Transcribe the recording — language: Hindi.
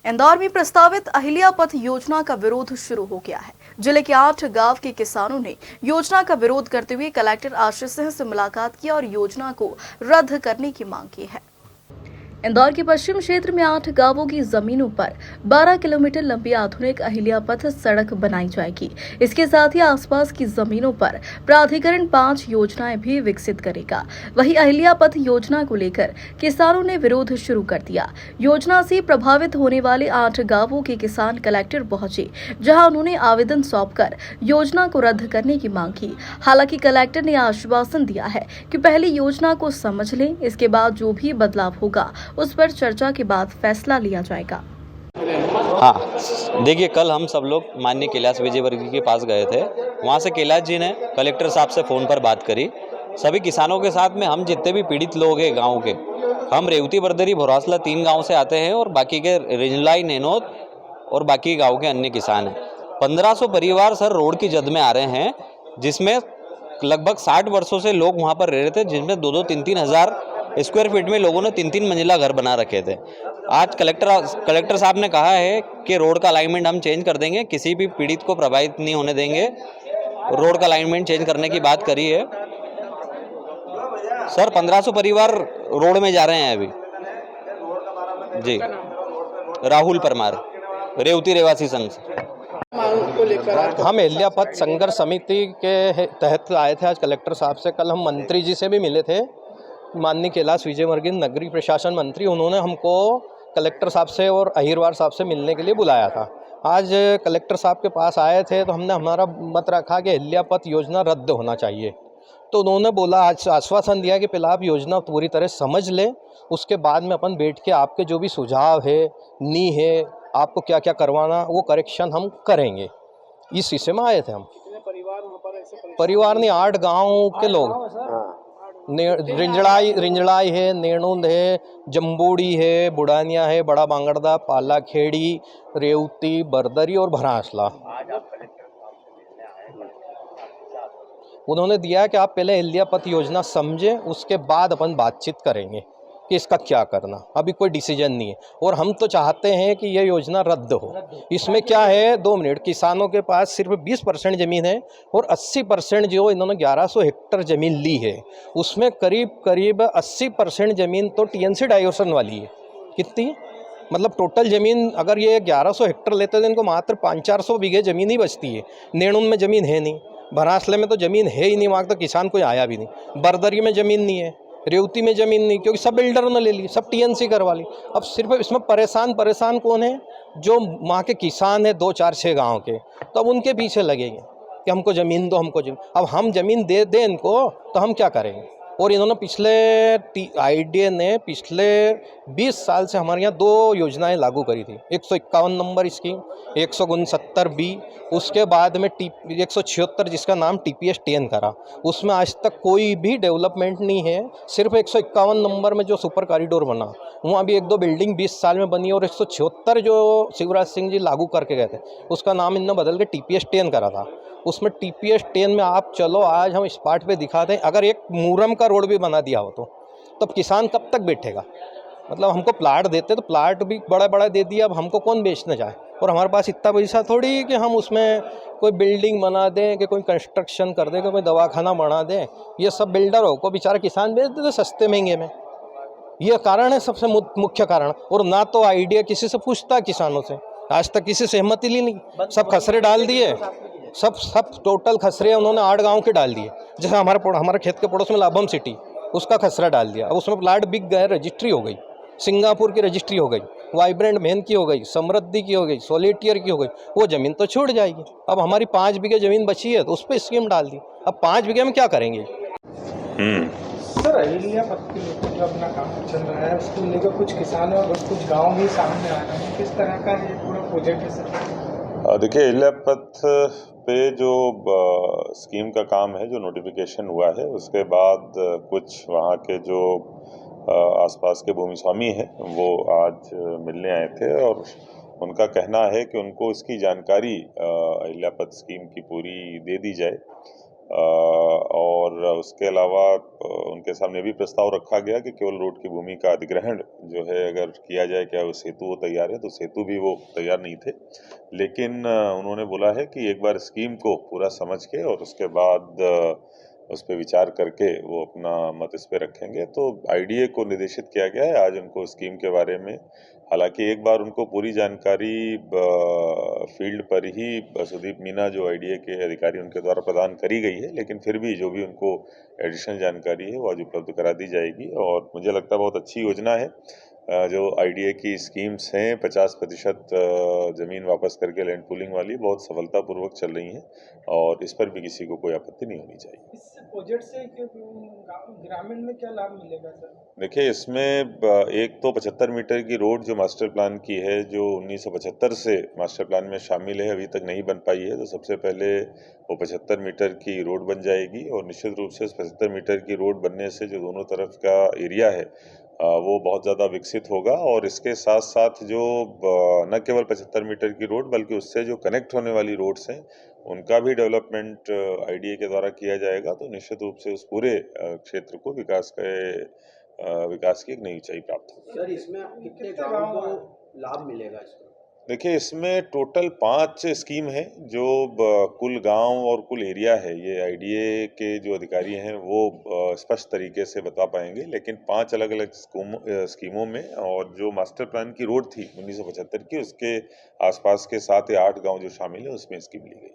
इंदौर में प्रस्तावित अहिल्या पथ योजना का विरोध शुरू हो गया है। जिले के 8 गांव के किसानों ने योजना का विरोध करते हुए कलेक्टर आशीष सिंह से मुलाकात की और योजना को रद्द करने की मांग की है। इंदौर के पश्चिम क्षेत्र में 8 गांवों की जमीनों पर 12 किलोमीटर लंबी आधुनिक अहिल्या पथ सड़क बनाई जाएगी। इसके साथ ही आसपास की जमीनों पर प्राधिकरण 5 योजनाएं भी विकसित करेगा। वहीं अहिल्या पथ योजना को लेकर किसानों ने विरोध शुरू कर दिया। योजना से प्रभावित होने वाले 8 गांवों के किसान कलेक्टर पहुंचे, जहां उन्होंने आवेदन सौंपकर योजना को रद्द करने की मांग की। हालांकि कलेक्टर ने आश्वासन दिया है कि पहले योजना को समझ लें, इसके बाद जो भी बदलाव होगा उस पर चर्चा के बाद फैसला लिया जाएगा। हाँ, देखिए, कल हम सब लोग माननीय कैलाश विजयवर्गीय के पास गए थे। वहाँ से कैलाश जी ने कलेक्टर साहब से फ़ोन पर बात करी। सभी किसानों के साथ में हम जितने भी पीड़ित लोग हैं गांव के, हम रेवती, बरदरी, भोरासला 3 गांव से आते हैं और बाकी के रिंजलाई, नैनोद और बाकी गांव के अन्य किसान हैं। 1500 परिवार सर रोड की जद में आ रहे हैं, जिसमें लगभग 60 वर्षों से लोग वहाँ पर रह रहे थे, जिसमें 2-2, 3-3 हज़ार स्क्वायर फीट में लोगों ने 3-3 मंजिला घर बना रखे थे। आज कलेक्टर साहब ने कहा है कि रोड का अलाइनमेंट हम चेंज कर देंगे, किसी भी पीड़ित को प्रभावित नहीं होने देंगे। रोड का अलाइनमेंट चेंज करने की बात करी है। सर 1500 परिवार रोड में जा रहे हैं अभी जी। राहुल परमार, रेवती रेवासी संघ से। हम अहिल्या पथ संघर्ष समिति के तहत आए थे आज कलेक्टर साहब से। कल हम मंत्री जी से भी मिले थे, माननीय कैलाश विजयवर्गीय नगरीय प्रशासन मंत्री। उन्होंने हमको कलेक्टर साहब से और अहिरवार साहब से मिलने के लिए बुलाया था। आज कलेक्टर साहब के पास आए थे तो हमने हमारा मत रखा कि अहिल्या पथ योजना रद्द होना चाहिए। तो उन्होंने बोला, आज आश्वासन दिया कि पहले आप योजना पूरी तरह समझ लें, उसके बाद में अपन बैठ के आपके जो भी सुझाव है, नी है, आपको क्या क्या करवाना, वो करेक्शन हम करेंगे। इस विषय में आए थे हम। परिवार ने 8 गांव के लोग, रिंजड़ाई है, नेणुंद है, जम्बूड़ी है, बुढ़ानिया है, बड़ा बांगड़दा, पालाखेड़ी, रेवती, बरदरी और भरासला। उन्होंने दिया कि आप पहले अहिल्या पथ योजना समझें, उसके बाद अपन बातचीत करेंगे कि इसका क्या करना। अभी कोई डिसीजन नहीं है और हम तो चाहते हैं कि यह योजना रद्द हो। इसमें क्या है, 2 मिनट, किसानों के पास सिर्फ 20% ज़मीन है और 80% जो इन्होंने 1100 हेक्टर ज़मीन ली है, उसमें करीब 80% ज़मीन तो टीएनसी डाइवर्सन वाली है। कितनी, मतलब टोटल ज़मीन अगर ये 1100 हेक्टर लेते हैं तो इनको मात्र 500-400 बीघे ज़मीन ही बचती है। नेणुन में ज़मीन है नहीं, भरासले में तो ज़मीन है ही नहीं, वहाँ तो किसान कोई आया भी नहीं। बरदरी में ज़मीन नहीं है, रेवती में ज़मीन नहीं, क्योंकि सब बिल्डरों ने ले ली, सब टीएनसी करवा ली। अब सिर्फ इसमें परेशान कौन है, जो वहाँ के किसान है 2, 4, 6 गाँव के, तो अब उनके पीछे लगेंगे कि हमको ज़मीन दो, हमको ज़मीन। अब हम ज़मीन दे दें इनको तो हम क्या करेंगे। और इन्होंने आईडीए ने पिछले 20 साल से हमारे यहाँ 2 योजनाएं लागू करी थी। 151 नंबर स्कीम, 169B, उसके बाद में 176 जिसका नाम TPS 10 करा। उसमें आज तक कोई भी डेवलपमेंट नहीं है। सिर्फ 151 नंबर में जो सुपर कॉरिडोर बना, वहाँ भी 1-2 बिल्डिंग 20 साल में बनी। और 176 जो शिवराज सिंह जी लागू करके गए थे, उसका नाम इन्होंने बदल के TPS 10 करा था। उसमें TPS 10 में आप चलो, आज हम स्पॉट पे दिखाते हैं, अगर एक मूरम का रोड भी बना दिया हो तो किसान कब तक बैठेगा। मतलब हमको प्लाट देते तो प्लाट भी बड़ा बड़ा दे दिया, अब हमको कौन बेचने जाए। और हमारे पास इतना पैसा थोड़ी कि हम उसमें कोई बिल्डिंग बना दें, कि कोई कंस्ट्रक्शन कर दें, कि कोई दवाखाना बना दें। ये सब बिल्डरों को बेचारा किसान बेच देते सस्ते महंगे में। ये कारण है सबसे मुख्य कारण। और ना तो आइडिया किसी से पूछता किसानों से, आज तक किसी सहमति ली नहीं, सब खसरे डाल दिए। सब टोटल खसरे उन्होंने 8 गांव के डाल दिए। जैसे हमारे खेत के पड़ोस में लाभम सिटी, उसका खसरा डाल दिया। अब उसमें प्लाट बिक गए, रजिस्ट्री हो गई, सिंगापुर की रजिस्ट्री हो गई, वाइब्रेंट मैन की हो गई, समृद्धि की हो गई, सोलिटियर की हो गई। वो ज़मीन तो छूट जाएगी। अब हमारी 5 बीघे ज़मीन बची है तो उस पर स्कीम डाल दी। अब 5 बीघे में क्या करेंगे। सर, अहिल्या पथ के लेकर जो अपना काम चल रहा है, उसको लेकर कुछ किसान और कुछ गाँव भी सामने आ रहे हैं। किस तरह का ये पूरा प्रोजेक्ट है सर? देखिए, अहिल्या पथ पे जो स्कीम का काम है, जो नोटिफिकेशन हुआ है, उसके बाद कुछ वहाँ के जो आसपास के भूमि स्वामी हैं, वो आज मिलने आए थे और उनका कहना है कि उनको इसकी जानकारी अहिल्या पथ स्कीम की पूरी दे दी जाए। और उसके अलावा उनके सामने भी प्रस्ताव रखा गया कि केवल रोड की भूमि का अधिग्रहण जो है अगर किया जाए, क्या वो सेतु वो तैयार है, तो सेतु भी वो तैयार नहीं थे। लेकिन उन्होंने बोला है कि एक बार स्कीम को पूरा समझ के और उसके बाद उस पर विचार करके वो अपना मत इस पर रखेंगे। तो आईडीए को निर्देशित किया गया है आज उनको स्कीम के बारे में, हालांकि एक बार उनको पूरी जानकारी फील्ड पर ही सुदीप मीना जो आईडीए के अधिकारी उनके द्वारा प्रदान करी गई है, लेकिन फिर भी जो भी उनको एडिशनल जानकारी है वो आज उपलब्ध करा दी जाएगी। और मुझे लगता है बहुत अच्छी योजना है। जो आईडीए की स्कीम्स हैं 50% ज़मीन वापस करके लैंड पूलिंग वाली बहुत सफलतापूर्वक चल रही हैं और इस पर भी किसी को कोई आपत्ति नहीं होनी चाहिए। इस प्रोजेक्ट से ग्रामीण में क्या लाभ मिलेगा सर? देखिए, इसमें एक तो 75 मीटर की रोड जो मास्टर प्लान की है, जो 1975 से मास्टर प्लान में शामिल है, अभी तक नहीं बन पाई है, तो सबसे पहले वो 75 मीटर की रोड बन जाएगी और निश्चित रूप से 75 मीटर की रोड बनने से जो दोनों तरफ का एरिया है वो बहुत ज़्यादा विकसित होगा। और इसके साथ साथ जो न केवल 75 मीटर की रोड बल्कि उससे जो कनेक्ट होने वाली रोड्स हैं उनका भी डेवलपमेंट आईडीए के द्वारा किया जाएगा। तो निश्चित रूप से उस पूरे क्षेत्र को विकास की एक नई ऊंचाई प्राप्त होगी। सर, इसमें कितने गाँव को लाभ मिलेगा इसका? देखिए, इसमें टोटल 5 स्कीम है जो कुल गांव और कुल एरिया है, ये आईडीए के जो अधिकारी हैं वो स्पष्ट तरीके से बता पाएंगे, लेकिन 5 अलग अलग स्कीमों में और जो मास्टर प्लान की रोड थी 1975 की, उसके आसपास के 7 या 8 गांव जो शामिल है उसमें स्कीम ली गई।